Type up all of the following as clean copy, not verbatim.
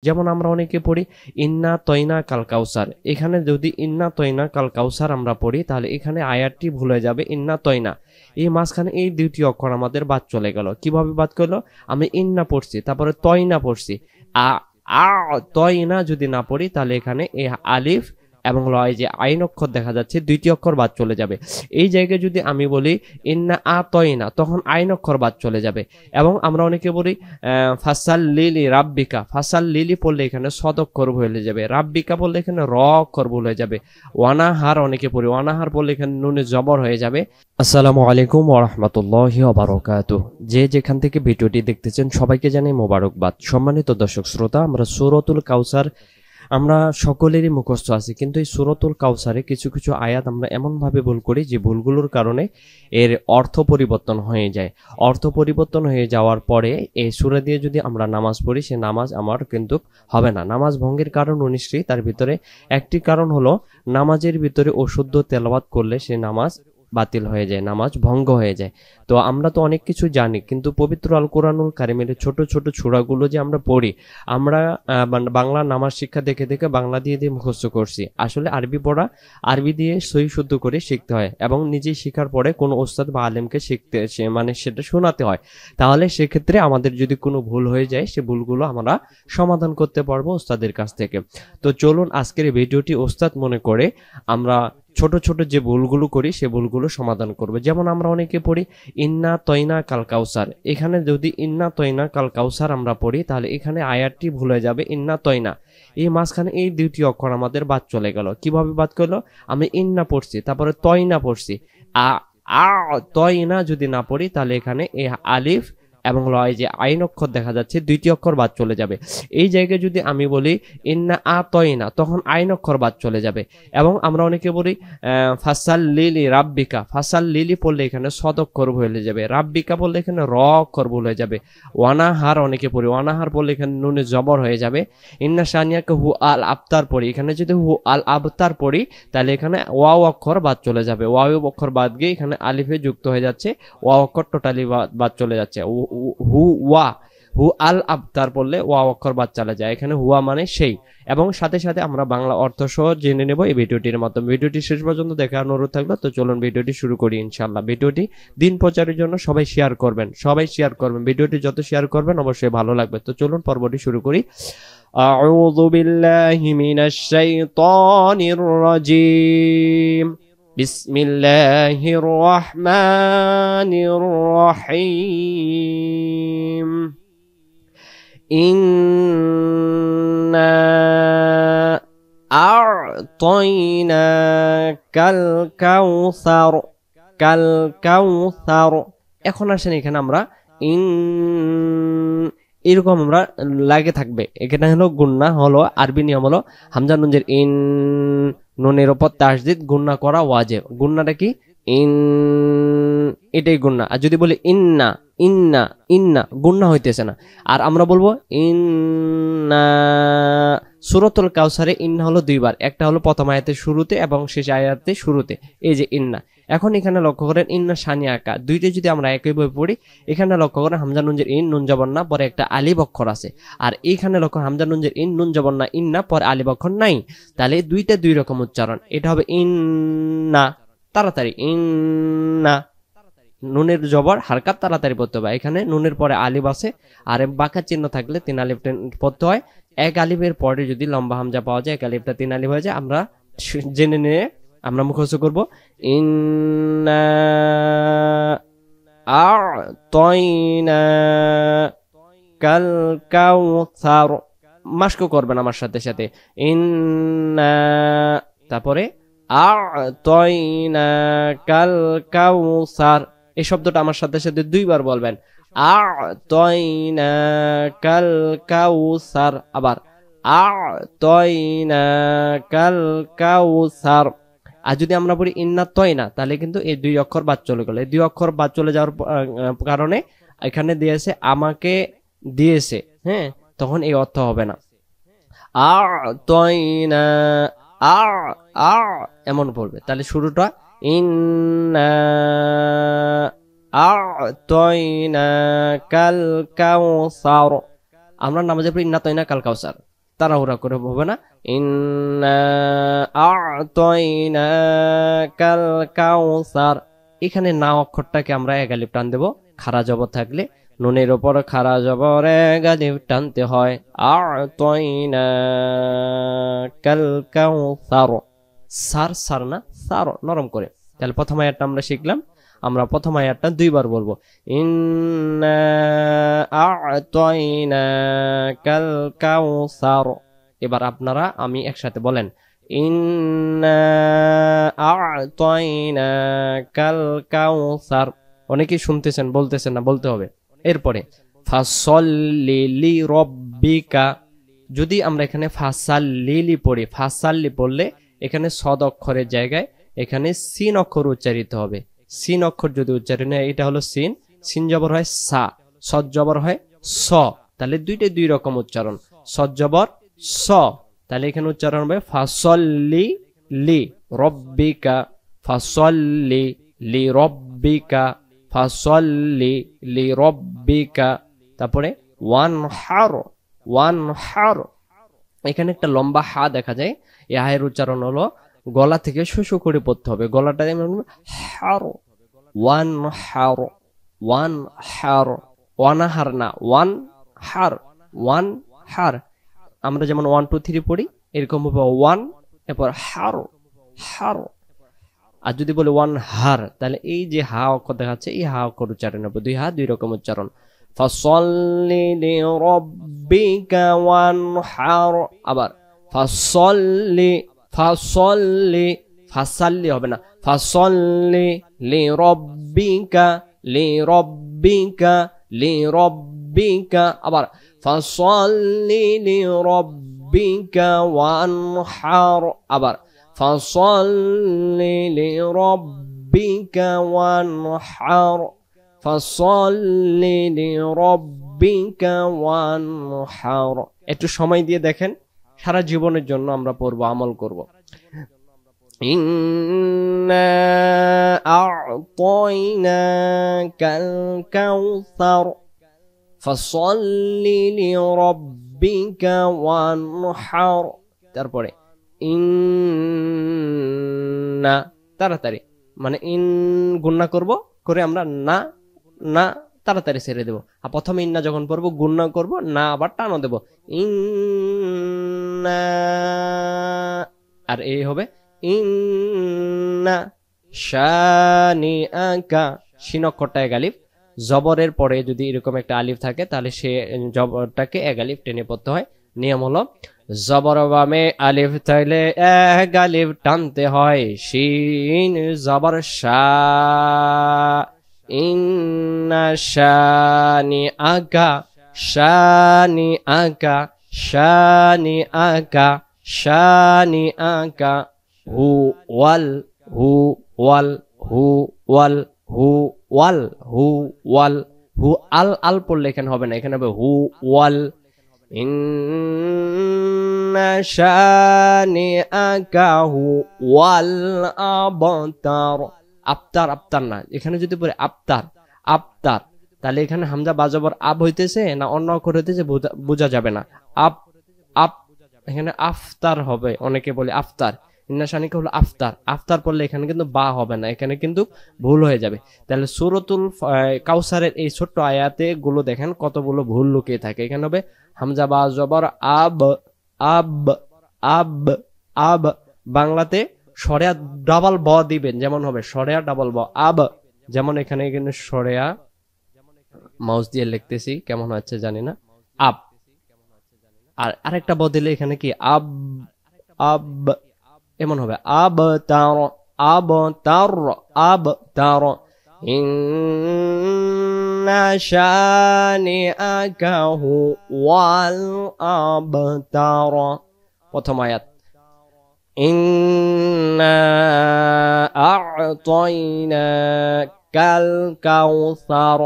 যেমন আমরা অনেকে পড়ি ইন্না তয়না কাল কাউসার। এখানে যদি ইন্না তয়না কাল কাউসার আমরা পড়ি তাহলে এখানে আয়াতটি ভুল হয়ে যাবে ইন্না তয়না। এই মাঝখানে এই দুইটি অক্ষর আমাদের বাদ চলে গেল। কিভাবে বাদ করলো? আমি ইন্না পড়ছি, তারপরে তয়না পড়ছি। আ আ তয়না যদি না পড়ি তাহলে এখানে এই আলিফ এবং লয় যে আইন অক্ষর দেখা যাচ্ছে দুইটি অক্ষর বাদ চলে যাবে। এই জায়গায় যদি আমি বলি ইন্না আ তয়না, তখন আইন অক্ষর বাদ চলে যাবে। এবং আমরা অনেকে বলি ফাসাল লিলি রাব্বিকা, ফাসাল লিলি পড়লে এখানে সদ অক্ষর ভুলে যাবে, রাব্বিকা বললে এখানে র অক্ষর ভুলে যাবে। ওয়ানাহার অনেকে পড়ি, ওয়ানাহার বললে এখানে নুনে জবর হয়ে যাবে। আসসালামু আলাইকুম ওয়া রাহমাতুল্লাহি ওয়া বারাকাতুহু। যে যেখান থেকে ভিডিওটি দেখতেছেন সবাইকে জানাই মোবারকবাদ। সম্মানিত দর্শক শ্রোতা, আমরা সূরাতুল কাউসার আমরা সকলেরই মুখস্থ আছে, কিন্তু এই সূরাতুল কাউসারে কিছু কিছু আয়াত আমরা এমনভাবে ভুল করি যে ভুলগুলোর কারণে এর অর্থ পরিবর্তন হয়ে যায়। অর্থ পরিবর্তন হয়ে যাওয়ার পরে এই সূরা দিয়ে যদি আমরা নামাজ পড়ি, সে নামাজ আমার কিন্তু হবে না। নামাজ ভঙ্গের কারণ 19টি, তার ভিতরে একটি কারণ হলো নামাজের ভিতরে অশুদ্ধ তেলাওয়াত করলে সে নামাজ বাতিল হয়ে যায়, নামাজ ভঙ্গ হয়ে যায়। তো আমরা তো অনেক কিছু জানি, কিন্তু পবিত্র আল কোরআনুল কারিমের ছোট ছোট সূরাগুলো যে আমরা পড়ি, আমরা বাংলা নামাজ শিক্ষা দেখে দেখে বাংলা দিয়ে দিয়ে মুখস্থ করছি। আসলে আরবি পড়া আরবি দিয়ে সহি শুদ্ধ করে শিখতে হয় এবং নিজে শেখার পরে কোনো ওস্তাদ বা আলেমকে শিখতে মানে সেটা শোনাতে হয়। তাহলে সেক্ষেত্রে আমাদের যদি কোনো ভুল হয়ে যায়, সে ভুলগুলো আমরা সমাধান করতে পারবো ওস্তাদের কাছ থেকে। তো চলুন আজকের এই ভিডিওটি ওস্তাদ মনে করে আমরা ছোট ছোট যে ভুলগুলো করি সে ভুলগুলো সমাধান করব। যেমন আমরা অনেকে পড়ি ইন্না তয়না কাল কাউসার। এখানে যদি ইন্না তয়না কাল কাউসার আমরা পড়ি তাহলে এখানে আয়াতটি ভুল হয়ে যাবে ইন্না তয়না। এই মাঝখানে এই দুইটি অক্ষর আমাদের বাদ চলে গেল। কিভাবে বাদ করলো? আমি ইন্না পড়ছি, তারপরে তয়না পড়ছি। আ আ তয়না যদি না পড়ি তাহলে এখানে এই আলিফ এবং লয় যে আইন অক্ষর দেখা যাচ্ছে দুইটি অক্ষর বাদ চলে যাবে। এই জায়গায় যদি আমি বলি ইন্না আ তয়না, তখন আইন অক্ষর বাদ চলে যাবে। এবং আমরা অনেকে বলি ফাসাল লিলি রাব্বিকা, ফাসাল লিলি পড়লে এখানে সদ অক্ষর ভুলে যাবে, রাব্বিকা বললে এখানে র অক্ষর ভুলে যাবে। ওয়ানাহার অনেকে পড়ি, ওয়ানাহার বললে এখানে নুনে জবর হয়ে যাবে। ইন্না সানিয়াকে হু আল আবতার পড়ি, এখানে যদি হু আল আবতার পড়ি তাহলে এখানে ওয়াও অক্ষর বাদ চলে যাবে। ওয়াও অক্ষর বাদ গিয়ে এখানে আলিফে যুক্ত হয়ে যাচ্ছে, ওয়াও অক্ষর টোটালি বাদ চলে যাচ্ছে। হু ওয়া হু আল আবতার পড়লে ওয়া অক্ষর বাদ চলে যায়, এখানে হুয়া মানে সেই। এবং সাথে সাথে আমরা বাংলা অর্থ সহ জেনে নেব এই ভিডিওটির মাধ্যমে। ভিডিওটি শেষ পর্যন্ত দেখার অনুরোধ থাকলো। তো চলুন ভিডিওটি শুরু করি ইনশাআল্লাহ। ভিডিওটি দিন প্রচারের জন্য সবাই শেয়ার করবেন, সবাই শেয়ার করবেন। ভিডিওটি যত শেয়ার করবেন অবশ্যই ভালো লাগবে। তো চলুন পর্বটি শুরু করি। আউযু বিল্লাহি মিনাশ শাইতানির রাজীম। বিসমিল্লাহির রহমানির রহিম। ইন্না আ'তাইনাকাল কাউসার, কাল কাউসার। এখন আসেন এখানে আমরা এরকম আমরা লাগে থাকবে। এখানে হলো গুন্না, হলো আরবি নিয়ম হলো হামজা নুনজের ইন, নুনের উপর তাসদিদ, গুন্না করা ওয়াজিব। গুন্নাটা কি? ইন, এটাই গুন্না। আর যদি বলি ইন্না, ইন্না ইন্না, গুন্না হইতেছে না। আর আমরা বলবো ইন্না। সূরাতুল কাউসারে ইন্না হলো দুইবার, একটা হলো প্রথম আয়াতের শুরুতে এবং শেষ আয়াতের শুরুতে, এই যে ইন্না। এখন এখানে লক্ষ্য করেন ইন্না সানিয়া আকা, দুইটা যদি আমরা একইভাবে পড়ি, এখানে লক্ষ্য করেন হামজা নুনজের ইন, নুন জবর না, পরে একটা আলিফ অক্ষর আছে। আর এইখানে লক্ষ্য হামজা নুনজের ইন, নুন জবর না, ইন্না, পরে আলিফ অক্ষর নাই। তাহলে দুইটা দুই রকম উচ্চারণ। এটা হবে ইন্না, তাড়াতাড়ি ইন্না। নুনের জবর হারকাত তাড়াতাড়ি পড়তে হবে। এখানে নুনের পরে আলিফ আছে, আর বাঁকা চিহ্ন থাকলে 3 আলিফ পড়তে হয়। এক আলিফের পরে যদি লম্বা হামজা পাওয়া যায়, এক আলিফটা 3 আলিফ হয়ে যায়। আমরা জেনে নিয়ে আমরা মুখস্থ করবো ইন্না আ'তাইনাকাল কাউসার। মাস্ক করবেন আমার সাথে সাথে। ইন্না, তারপরে আ'তাইনাকাল কাউসার। এই শব্দটা আমার সাথে সাথে দুইবার বলবেন। আ'তাইনাকাল কাউসার, আবার আ'তাইনাকাল কাউসার। আর যদি আমরা বলি ইন্না তয়না, তাহলে কিন্তু এই দুই অক্ষর বাদ চলে গেল। এই দুই অক্ষর বাদ চলে যাওয়ার কারণে এখানে দিয়েছে আমাকে দিয়েছে, হ্যাঁ, তখন এই অর্থ হবে না। আ'তাইনা আ আ এমন পড়বে। তাহলে শুরুটা ইন্না আ'তাইনাকাল কাউসার। আমরা নামাজে পড়ি ইন্না তয়না কাল কাউসার, তাড়াহুড়া করে হবে না। ইন্না আ'তাইনাকাল কাউসার, এখানে না অক্ষরটাকে আমরা এক আলিফ টান দেব। খাড়া জবর থাকলে নুনের উপর খাড়া জবর এক আলিফ টানতে হয়। আ'তাইনাকাল কাউসার, সার সার না, সার নরম করে। তাহলে প্রথম আয়াতটা আমরা শিখলাম। আমরা প্রথম আয়াতটা দুইবার বলবো, ইন্না আ'তাইনাকাল কাউসার। এবার আপনারা আমি একসাথে বলেন, ইন্না আ'তাইনাকাল কাউসার। অনেকেই শুনতেছেন, বলতেছেন না, বলতে হবে। এরপরে ফাসল্লি লিরাব্বিকা, যদি আমরা এখানে ফাসাল্লি পড়ি, ফাসাল্লি পড়লে এখানে সদ অক্ষরের জায়গায় এখানে সিন অক্ষর উচ্চারিত হবে। সিন অক্ষর যদি উচ্চারণ হয়, এটা হলো সিন, সিন জবর হয় সা, সদ জবর হয় স, তাহলে দুইটাই দুই রকম উচ্চারণ, সদ জবর স। তাহলে এখানে উচ্চারণ হবে ফাসল্লি লি রব্বিকা, ফাসল্লি লি রব্বিকা, ফাসল্লি লি রব্বিকা। তারপরে ওয়ানহার, ওয়ানহার, এখানে একটা লম্বা হা দেখা যায়। এই হায়ের উচ্চারণ হলো গলা থেকে শুশু করে পড়তে হবে, গলাটা হার, ওয়ান হার, ওয়ান হার, ওয়ানাহার না, ওয়ান হার, ওয়ান হার। আমরা যেমন 1 2 3 পড়ি, এরকম হবে ওয়ান, এরপর হার, হার। আর যদি বলে ওয়ান হার, তাহলে এই যে হা অক্ষর দেখাচ্ছে, এই হা অক্ষর উচ্চারণ হবে, দুই হা দুই রকম উচ্চারণ। ফাসল্লি লিরাব্বিকা ওয়ানহার, আবার ফাসল্লি, ফাসল্লি, ফাসাল্লি হবে না, ফাসল্লি লিরাব্বিকা, লিরাব্বিকা, লিরাব্বিকা। আবার ফাসল্লি লিরাব্বিকা ওয়ানহার, আবার ফাসল্লি লিরাব্বিকা ওয়ানহার, ফাসল্লি লিরাব্বিকা ওয়ানহার। একটু সময় দিয়ে দেখেন, সারা জীবনের জন্য আমরা পড়বো, আমল করব। ইন্না আ'তাইনাকাল কাউসার ফাসল্লি লিরাব্বিকা ওয়ানহার। তারপরে ইন্না, তাড়াতাড়ি, মানে ইন গুণনা করব, করে আমরা না না তাড়াতাড়ি ছেড়ে দেবো। আর প্রথমে ইন্না যখন পড়বো গুণনা করব, না আবার টানো দেবো, ইন্না, আর এই হবে ইন্না শানিআকা, শিন অক্ষরটা এক আলিফ, জবরের পরে যদি এরকম একটা আলিফ থাকে তাহলে সে জবরটাকে এক আলিফ টেনে পড়তে হয়। নিয়ম হলো জবর বামে আলিফ থাকলে এক আলিফ টানতে হয়। শিন জবর শা, ইন্না শানিআকা, শানিআকা, শানিআকা, শানিআকা। হু ওয়াল, হু ওয়াল, হু ওয়াল, হু ওয়াল, হু ওয়াল, হু আল, আল পড়লে এখানে হবে না, এখানে হবে হু ওয়াল। ইন্না শানিআকা হু ওয়াল আবতার, আফতার, আফতার না, এখানে যদি পড়ে আফতার, আফতার, তাহলে এখানে হামজা বাজবর আব হইতেছে না অন্য অক্ষর হইতেছে বোঝা যাবে না। আপ, আপ, এখানে আফতার হবে, অনেকে বলে আফতার, ইন্না শানিআকা হলো আফতার, আফতার পড়লে এখানে কিন্তু বা হবে না, এখানে কিন্তু ভুল হয়ে যাবে। তাহলে সূরাতুল কাউসারের এই ছোট্ট আয়াতে গুলো দেখেন কতগুলো ভুল লুকিয়ে থাকে। এখানে হবে হামজা বা জবর আব, আব, আব, আব। বাংলাতে সরেয়া ডাবল ব দিবেন, যেমন হবে সরেয়া ডাবল ব, আব, যেমন এখানে কিন্তু সরেয়া, মাউস দিয়ে লিখতেছি কেমন হচ্ছে জানি না, আব। আর আরেকটা ব দিলে এখানে কি আব, আব, এমন হবে আব তার, আব তার, আব তার। ইন্না শানিআকা হু ওয়াল আবতার। প্রথম আয়াত, ইন্না আ'তাইনাকাল কাউসার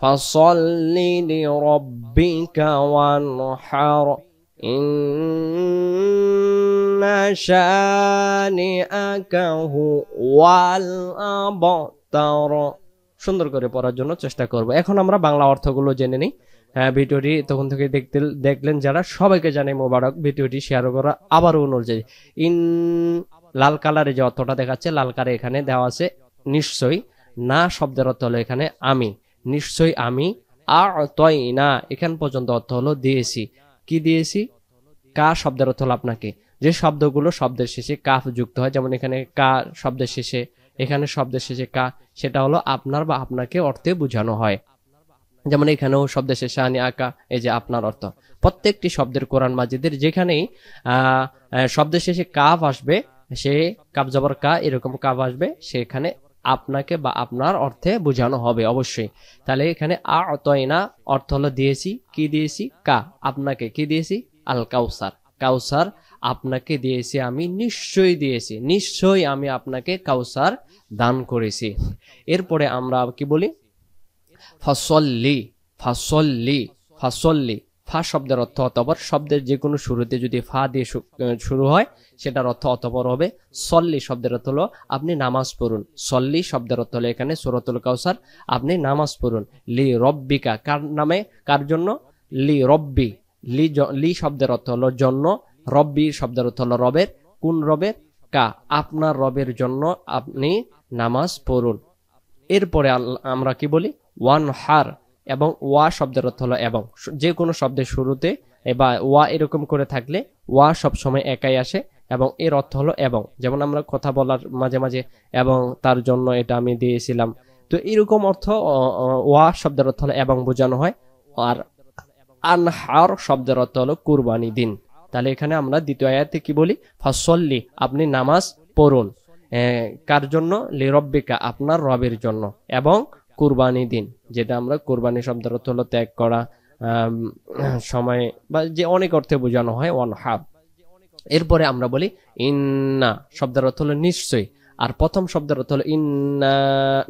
ফাসল্লি লিরাব্বিকা ওয়ানহার। ইন্না শানিআকা হু ওয়াল আবতার। সুন্দর করে পড়ার জন্য চেষ্টা করব। এখন আমরা বাংলা অর্থগুলো জেনে নিই। ভিডিওটি তখন থেকে দেখলেন যারা, সবাইকে জানাই মোবারক। ভিডিওটি শেয়ার করা আবারও অনুযায়ী ইন লাল কালারে যে অর্থটা দেখাচ্ছে, লাল কালারে এখানে দেওয়া আছে নিশ্চয়ই। না শব্দের অর্থ হলো এখানে আমি, নিশ্চয়ই আমি। আ'তাইনা এখান পর্যন্ত অর্থ হলো দিয়েছি। কি দিয়েছি? কা শব্দের অর্থ হলো আপনাকে। যে শব্দগুলো শব্দের শেষে কাফ যুক্ত হয়, যেমন এখানে কা শব্দের শেষে, এখানে শব্দের শেষে কা, সেটা হলো আপনার বা আপনাকে অর্থে বোঝানো হয়। যেমন এখানেও শব্দের শেষে আনি আকা, এই যে আপনার অর্থ। প্রত্যেকটি শব্দের কোরআন মাজিদের যেখানেই শব্দের শেষে কাফ আসবে, সে কাফ জবর কা এরকম কাফ আসবে, সেখানে আপনাকে বা আপনার অর্থে বোঝানো হবে অবশ্যই। তাহলে এখানে আ'তাইনা অর্থ হলো দিয়েছি। কি দিয়েছি? কা আপনাকে। কি দিয়েছি? আল কাউসার, কাউসার আপনাকে দিয়েছি আমি, নিশ্চয়ই দিয়েছি, নিশ্চয়ই আমি আপনাকে কাউসার দান করেছি। এরপরে আমরা কি বলি? ফাসল্লি, ফাসল্লি, ফাসল্লি। ফা শব্দের অর্থ অতঃপর, শব্দের যে কোনো শুরুতে যদি ফা দিয়ে শুরু হয় সেটার অর্থ অতঃপর হবে। সল্লি শব্দের অর্থ হলো আপনি নামাজ পড়ুন। সল্লি শব্দের অর্থ হলো এখানে সূরাতুল কাউসার, আপনি নামাজ পড়ুন। লি রব্বিকা, কার নামে, কার জন্য? লি রব্বি। লি শব্দের অর্থ হলো জন্য, রব্বি শব্দের অর্থ হলো রবের। কোন রবের? কা আপনার রবের জন্য আপনি নামাজ পড়ুন। এরপরে আমরা কি বলি? ওয়ান হার, এবং ওয়া শব্দের অর্থ হলো এবং। যে কোনো শব্দের শুরুতে বা ওয়া এরকম করে থাকলে ওয়া সব সময় একাই আসে, এবং এর অর্থ হলো এবং। যেমন আমরা কথা বলার মাঝে মাঝে এবং তার জন্য এটা আমি দিয়েছিলাম, তো এরকম অর্থ ওয়া শব্দের অর্থ হলো এবং বোঝানো হয়। আর আনহার শব্দের অর্থ হলো কুরবানি দিন। তাহলে এখানে আমরা দ্বিতীয় আয়াতে কি বলি? ফাসল্লি আপনি নামাজ পড়ুন। কার জন্য? লিরব্বিকা আপনার রবের জন্য, এবং কুরবানি দিন, যেটা আমরা কুরবানি শব্দের অর্থ হলো ত্যাগ করা, সময়, বা যে অনেক অর্থে বোঝানো হয় ওয়ান হাব। এরপরে আমরা বলি ইন্না শব্দের অর্থ হলো নিশ্চয়ই, আর প্রথম শব্দের অর্থ হলো ইন্না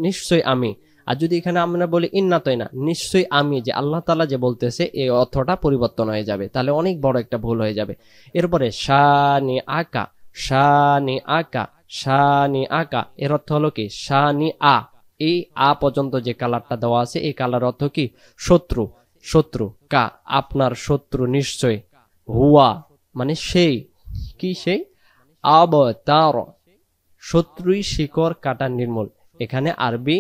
নিশ্চয়ই আমি। আর যদি এখানে আমরা বলি ইন্না তয়না নিশ্চয়ই আমি, যে আল্লাহ তাআলা যে বলতেছে, এই অর্থটা পরিবর্তন হয়ে যাবে, তাহলে অনেক বড় একটা ভুল হয়ে যাবে। এরপরে শানি আকা, শানি আকা, শানি আকা এর অর্থ হলো কি? শানি আ, এই আ পর্যন্ত যে কালারটা দেওয়া আছে এই কালার অর্থ কি? শত্রু। শত্রু কা আপনার শত্রু নিশ্চয়। হুয়া মানে সেই, কি সেই? আব তার শত্রুই শিকড় কাটা নির্মূল। এখানে আরবি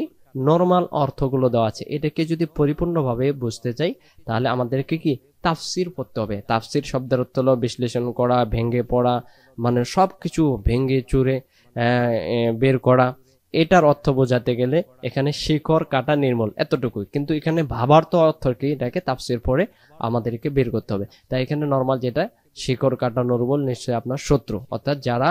নরমাল অর্থগুলো দেওয়া আছে, এটাকে যদি পরিপূর্ণভাবে বুঝতে চাই তাহলে আমাদেরকে কি তাফসির পড়তে হবে। তাফসির শব্দের অর্থ হলো বিশ্লেষণ করা, ভেঙে পড়া, মানে সবকিছু ভেঙে চুরে বের করা। এটার অর্থ বোঝাতে গেলে এখানে শিকড় কাটা নির্মূল এতটুকুই, কিন্তু এখানে ভাবার্থ অর্থ কি এটাকে তাফসির পড়ে আমাদেরকে বের করতে হবে। তাই এখানে নরমাল যেটা শিকড় কাটা নির্মূল, নিশ্চয়ই আপনার শত্রু, অর্থাৎ যারা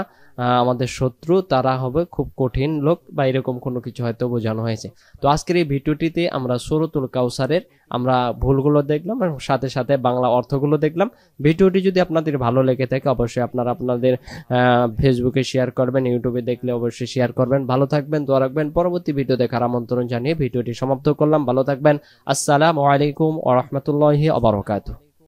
আমাদের শত্রু তারা হবে খুব কঠিন লোক, বা এরকম কোনো কিছু হয়তো বোঝানো হয়েছে। তো আজকের এই ভিডিওটিতে আমরা সূরাতুল কাউসারের আমরা ভুলগুলো দেখলাম এবং সাথে সাথে বাংলা অর্থগুলো দেখলাম। ভিডিওটি যদি আপনাদের ভালো লেগে থাকে অবশ্যই আপনারা আপনাদের ফেসবুকে শেয়ার করবেন, ইউটিউবে দেখলে অবশ্যই শেয়ার করবেন। ভালো থাকবেন, দোয়া রাখবেন। পরবর্তী ভিডিও দেখার আমন্ত্রণ জানিয়ে ভিডিওটি সমাপ্ত করলাম। ভালো থাকবেন। আসসালামু আলাইকুম ওয়া রাহমাতুল্লাহি ওয়া বারাকাতুহু।